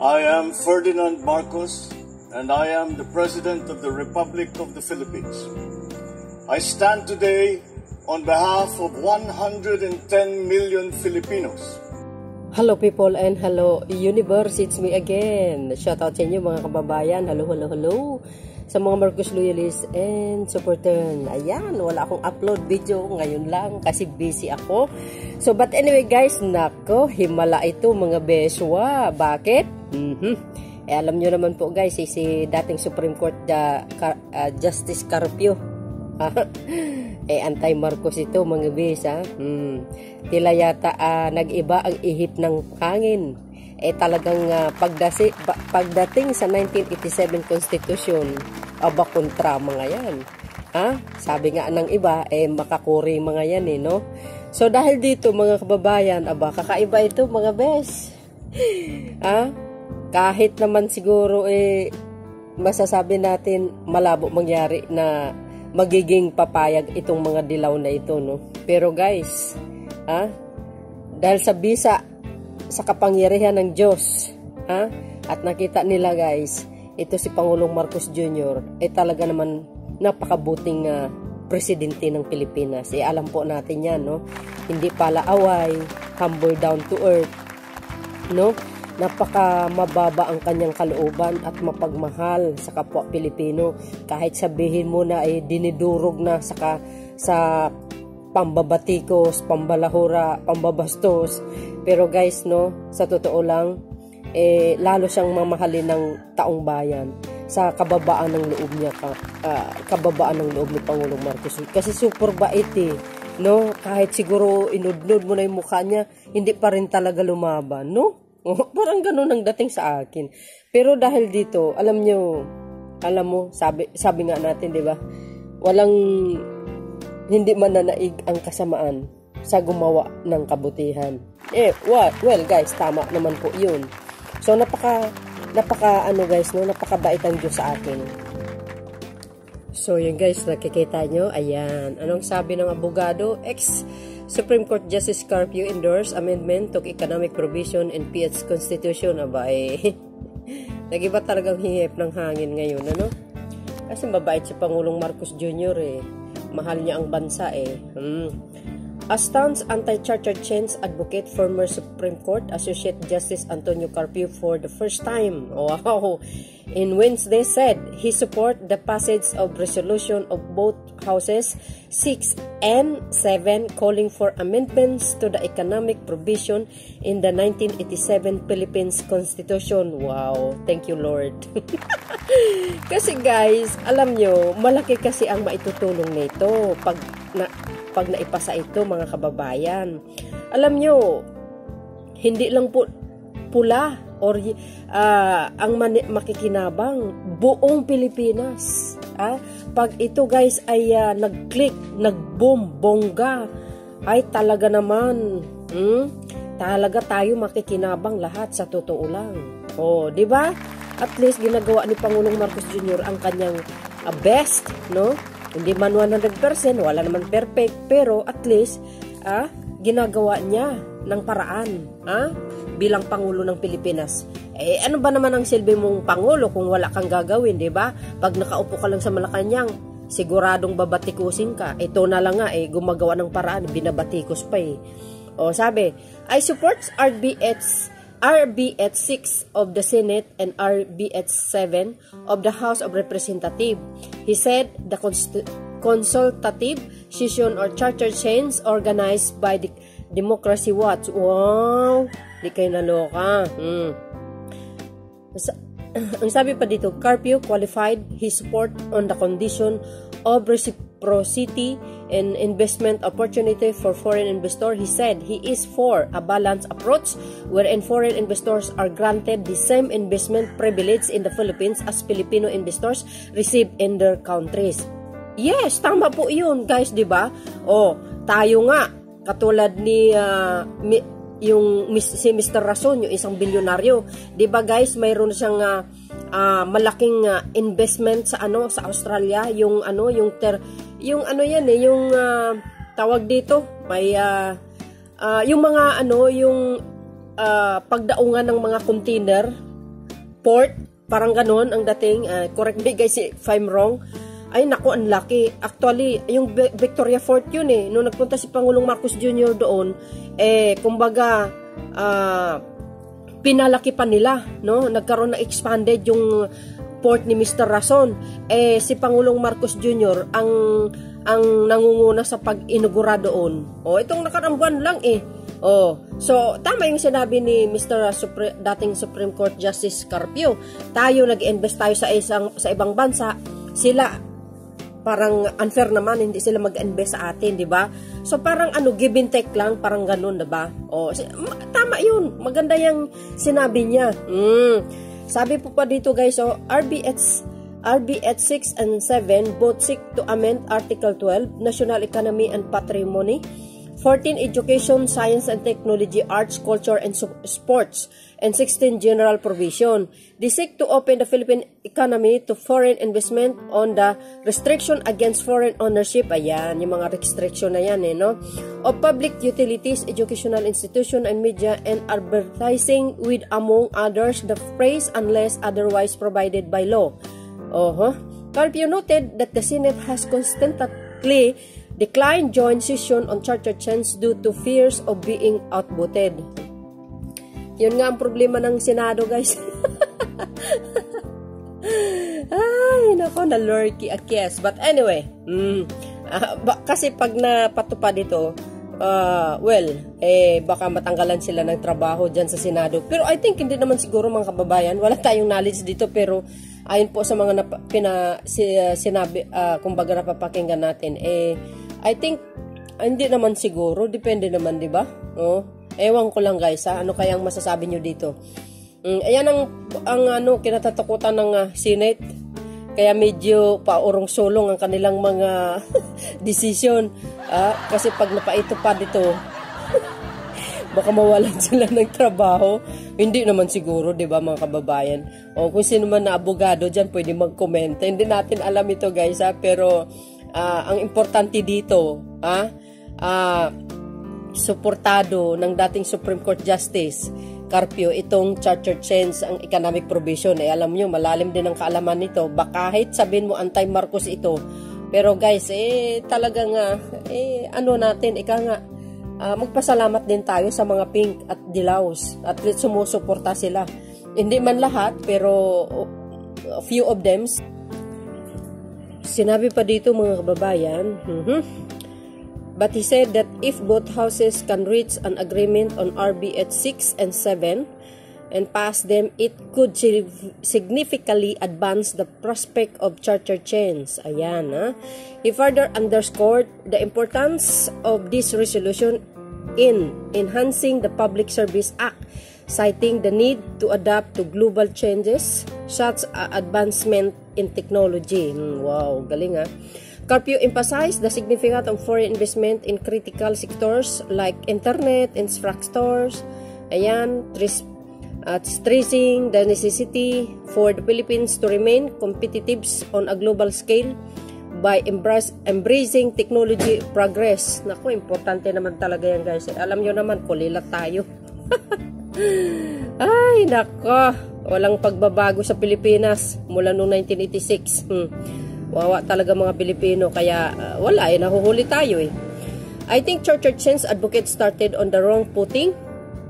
I am Ferdinand Marcos, and I am the President of the Republic of the Philippines. I stand today on behalf of 110 million Filipinos. Hello people and hello universe, it's me again. Shout out sa inyo mga kababayan. Hello. Sa mga Marcos loyalists and supporter. Ayan, wala akong upload video ngayon lang kasi busy ako. So but anyway guys, nako, himala ito mga beswa. Bakit? Alam nyo naman po guys, si dating Supreme Court Justice Carpio. Anti-Marcos ito mga besa. Tila yata nag-iba ang ihip ng hangin. Talagang pagdating sa 1987 Constitution, aba kontra mga yan. Sabi nga ng iba, makakuri mga yan no? So dahil dito mga kababayan, aba kakaiba ito mga bes. Kahit naman siguro masasabi natin malabo mangyari na magiging papayag itong mga dilaw na ito, no? Pero guys, dahil sa bisa sa kapangyarihan ng Diyos, at nakita nila guys, ito si Pangulong Marcos Jr. Talaga naman napakabuting presidente ng Pilipinas. Alam po natin yan, no? Hindi pala away, humble, down to earth, no? Napaka mababa ang kanyang kalooban at mapagmahal sa kapwa Pilipino. Kahit sabihin mo na dinidurog na sa pambabatikos, pambalahura, pambabastos. Pero guys, no, sa totoo lang, lalo siyang mamahalin ng taong bayan sa kababaan ng loob niya, kababaan ng loob ni Pangulong Marcos. Kasi super bait no? Kahit siguro inudnod mo na yung mukha niya, hindi pa rin talaga lumaban, no? Parang ganun ang dating sa akin. Pero dahil dito, alam mo, sabi nga natin, di ba? Hindi mananaig ang kasamaan sa gumawa ng kabutihan. Well guys, tama naman po yun. So napakabait ang Diyos sa akin. So yun guys, nakikita nyo, ayan. Anong sabi ng abogado? Supreme Court Justice Carpio endorsed amendment to economic provision in PH Constitution. Nagiba talagang hihip ng hangin ngayon, ano? Kasi mabait si Pangulong Marcos Jr. Mahal niya ang bansa A stance anti-charter change advocate former Supreme Court Associate Justice Antonio Carpio for the first time. Wow! In Wednesday said he support the passage of resolution of both houses 6 and 7 calling for amendments to the economic provision in the 1987 Philippines Constitution. Wow! Thank you Lord. Kasi guys, alam nyo, malaki kasi ang maitutulong nito pag naipasa ito mga kababayan. Alam nyo, hindi lang po pula or ang makikinabang buong Pilipinas. Pag ito guys ay nag-click, nag-boom, bongga, ay talaga naman, talaga tayo makikinabang lahat sa totoo lang. Di ba? At least ginagawa ni Pangulong Marcos Jr. ang kanyang best, no? Hindi man 100%, wala naman perfect, pero at least ginagawa niya ng paraan bilang Pangulo ng Pilipinas. Ano ba naman ang silbi mong Pangulo kung wala kang gagawin, di ba? Pag nakaupo ka lang sa Malacanang, siguradong babatikusin ka. Ito na lang nga, gumagawa ng paraan, binabatikos pa sabi, I support RBH 6 of the Senate and RBH 7 of the House of Representatives. He said the consultative session or charter change organized by the Democracy Watch. Wow! Di kayo naloka. Ang sabi pa dito, Carpio qualified his support on the condition of reciprocity and investment opportunity for foreign investors. He said he is for a balanced approach wherein foreign investors are granted the same investment privilege in the Philippines as Filipino investors receive in their countries. Yes, tama po yun guys, di ba? Tayo nga, katulad ni si Mr. Rason, yung isang bilyonaryo, di ba guys, mayroon siyang malaking investment sa Australia, yung tawag dito, may yung mga pagdaungan ng mga container port, parang ganon ang dating. Correct me guys if I'm wrong. Ay naku, ang laki. Actually, yung Victoria Fort yun eh. Nung nagpunta si Pangulong Marcos Jr. doon, kumbaga, pinalaki pa nila, no? Nagkaroon na expanded yung port ni Mr. Rason. Si Pangulong Marcos Jr. ang nangunguna sa pag-inugura doon. Itong nakaraang buwan lang eh. So, tama yung sinabi ni Mr. dating Supreme Court Justice Carpio. Tayo, nag-invest tayo sa ibang bansa. Sila, parang unfair naman, hindi sila mag-invest sa atin, di ba? So, parang give and take lang, parang ganun, di ba? Tama yun. Maganda yung sinabi niya. Sabi po pa dito, guys, RB at 6 and 7 both seek to amend Article 12, National Economy and Patrimony, 14, Education, Science and Technology, Arts, Culture, and Sports, and 16, General Provision. They seek to open the Philippine economy to foreign investment on the restriction against foreign ownership. Ayan, yung mga restriction na yan, no? Of public utilities, educational institution, and media, and advertising with, among others, the phrase unless otherwise provided by law. Carpio noted that the Senate has constantly declined joint session on charter change due to fears of being outvoted. Yun nga ang problema ng Senado, guys. Ay, nako, na-lurky akias. But anyway, kasi pag napatupad ito, baka matanggalan sila ng trabaho dyan sa Senado. Pero I think hindi naman siguro mga kababayan, wala tayong knowledge dito, pero ayon po sa mga sinabi, kumbaga napapakinggan natin, I think, hindi naman siguro, depende naman, di ba? Ewan ko lang guys, ano kayang masasabi nyo dito? Ayan ang kinatatakutan ng Senate. Kaya medyo paurong-sulong ang kanilang mga decision. Kasi pag napaito pa dito, baka mawalan sila ng trabaho. Hindi naman siguro, di ba mga kababayan? Kung sino man na abogado dyan, pwede mag-comment. Hindi natin alam ito guys, pero ang importante dito, suportado ng dating Supreme Court Justice Carpio itong charter change, ang economic provision. Alam nyo, malalim din ang kaalaman nito. Baka kahit sabihin mo anti-Marcos ito, pero guys, talagang natin, magpasalamat din tayo sa mga pink at dilaws. At least sumusuporta sila. Hindi man lahat, pero a few of them. Sinabi pa dito mga kababayan, but he said that if both houses can reach an agreement on RB at 6 and 7 and pass them, it could significantly advance the prospect of charter change. Ayan, He further underscored the importance of this resolution in enhancing the Public Service Act, citing the need to adapt to global changes such as advancement in technology. Wow, galing Carpio emphasized the significance of foreign investment in critical sectors like internet, infrastructures, stressing the necessity for the Philippines to remain competitive on a global scale by embracing technology progress. Naku, importante naman talaga yan guys. Alam nyo naman, kulilat tayo. Ay, nako, walang pagbabago sa Pilipinas mula noong 1986. Wawa talaga mga Pilipino, kaya wala nahuhuli tayo I think charter change advocates started on the wrong footing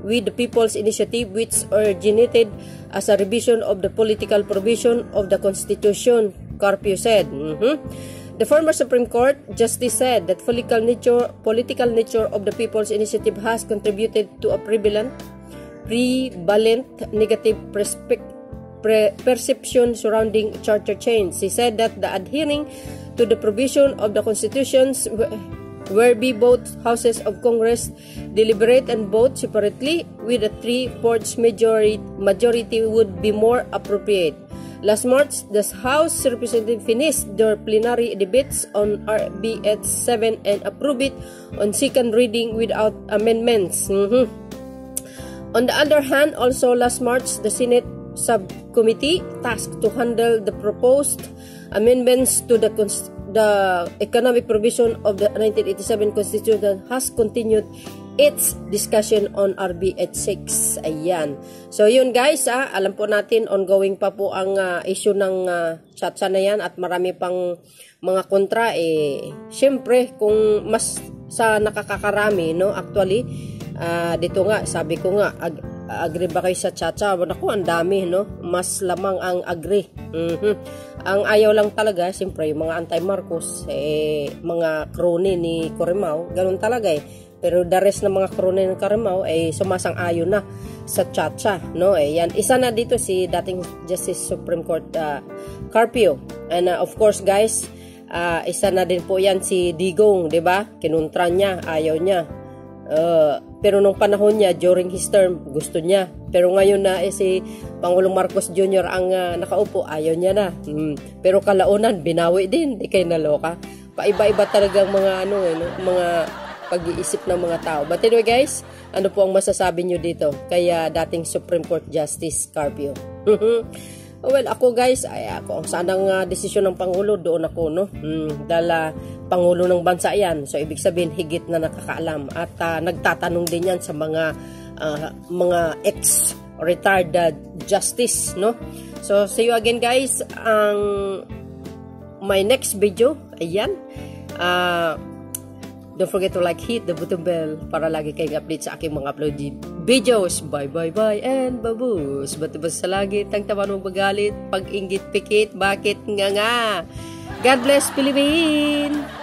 with the People's Initiative, which originated as a revision of the political provision of the Constitution, Carpio said. The former Supreme Court Justice said that political nature of the People's Initiative has contributed to a prevalent negative perception surrounding charter change. He said that the adhering to the provision of the constitutions whereby both houses of Congress deliberate and vote separately with a 3/4 majority would be more appropriate. Last March, the House Representatives finished their plenary debates on RB 7 and approved it on second reading without amendments. On the other hand, also last March, the Senate subcommittee tasked to handle the proposed amendments to the economic provision of the 1987 Constitution has continued its discussion on RB86. Ayan. So yun guys, alam po natin ongoing pa po ang issue ng Chacha na yan at marami pang mga kontra. Syempre kung mas sa nakakakarami, no, actually dito nga sabi ko nga agree ba kayo sa Chacha? Naku, ang dami, no? Mas lamang ang agree. Ang ayaw lang talaga, siyempre, yung mga anti-Marcos, mga crony ni Corimao, ganun talaga Pero the rest ng mga crony ng Corimao ay sumasang-ayon na sa Chacha, no? Yan. Isa na dito si dating Justice Supreme Court Carpio. And of course, guys, isa na din po yan si Digong, di ba? Kinuntra niya, ayaw niya. Pero nung panahon niya, during his term, gusto niya. Pero ngayon na si Pangulong Marcos Jr. ang nakaupo, ayaw niya na. Pero kalaunan, binawi din. Di kayo naloka. Paiba-iba talagang mga mga pag-iisip ng mga tao. But anyway guys, ano po ang masasabi nyo dito? Kaya dating Supreme Court Justice Carpio. Well, ako guys, ako saan ang desisyon ng Pangulo, doon ako, no? Dahil Pangulo ng bansa yan. So, ibig sabihin, higit na nakakaalam. At nagtatanong din yan sa mga ex-retired justice, no? So, see you again guys. My next video, ayan. Don't forget to like, hit the button bell para lagi kayong update sa aking mga uploaded videos. Bye, bye, bye, and babus. Batubas sa langit, ang taman mong magalit, pag-inggit, pikit, bakit nga nga. God bless, Philippines!